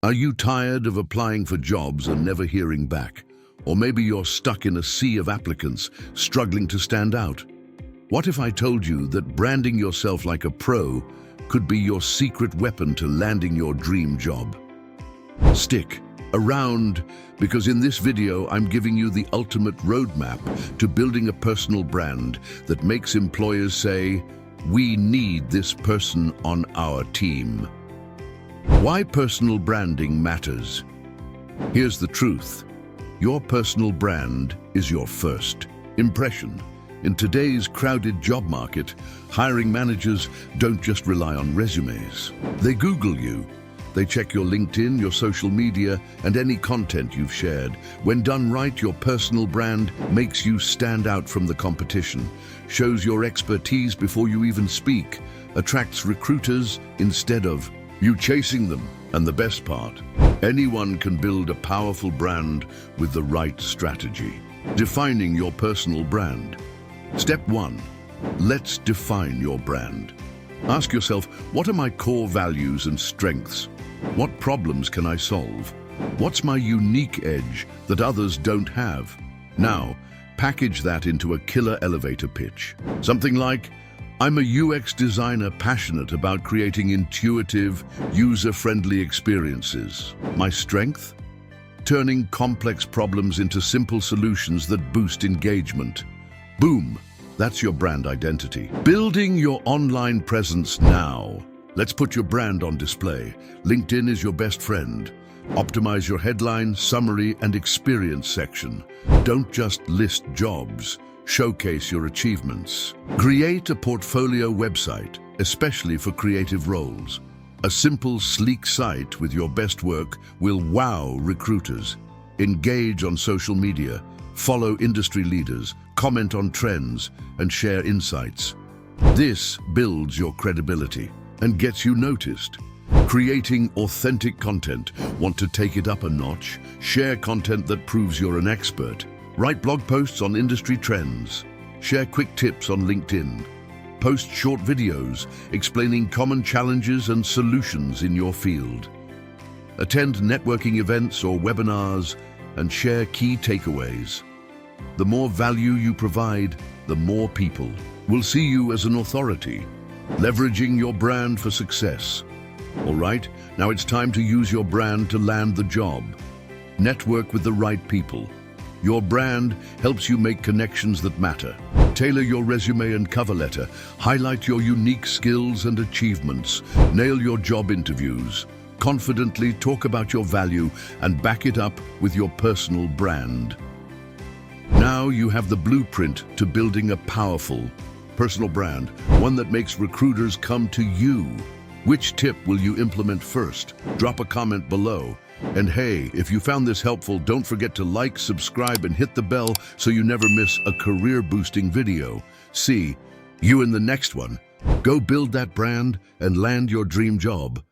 Are you tired of applying for jobs and never hearing back? Or maybe you're stuck in a sea of applicants, struggling to stand out. What if I told you that branding yourself like a pro could be your secret weapon to landing your dream job? Stick around, because in this video I'm giving you the ultimate roadmap to building a personal brand that makes employers say, "We need this person on our team." Why personal branding matters. Here's the truth. Your personal brand is your first impression. In today's crowded job market, hiring managers don't just rely on resumes. They Google you. They check your LinkedIn, your social media, and any content you've shared. When done right, your personal brand makes you stand out from the competition, shows your expertise before you even speak, attracts recruiters instead of you chasing them. And the best part, anyone can build a powerful brand with the right strategy. Defining your personal brand. Step 1. Let's define your brand. Ask yourself, what are my core values and strengths? What problems can I solve? What's my unique edge that others don't have? Now, package that into a killer elevator pitch. Something like, I'm a UX designer passionate about creating intuitive, user-friendly experiences. My strength? Turning complex problems into simple solutions that boost engagement. Boom! That's your brand identity. Building your online presence now. Let's put your brand on display. LinkedIn is your best friend. Optimize your headline, summary, and experience section. Don't just list jobs. Showcase your achievements. Create a portfolio website, especially for creative roles. A simple, sleek site with your best work will wow recruiters. Engage on social media, follow industry leaders, comment on trends, and share insights. This builds your credibility and gets you noticed. Creating authentic content. Want to take it up a notch? Share content that proves you're an expert. Write blog posts on industry trends. Share quick tips on LinkedIn. Post short videos explaining common challenges and solutions in your field. Attend networking events or webinars and share key takeaways. The more value you provide, the more people will see you as an authority, leveraging your brand for success. All right, now it's time to use your brand to land the job. Network with the right people. Your brand helps you make connections that matter. Tailor your resume and cover letter. Highlight your unique skills and achievements. Nail your job interviews. Confidently talk about your value and back it up with your personal brand. Now you have the blueprint to building a powerful personal brand, one that makes recruiters come to you. Which tip will you implement first? Drop a comment below. And hey, if you found this helpful, don't forget to like, subscribe, and hit the bell so you never miss a career-boosting video. See you in the next one. Go build that brand and land your dream job.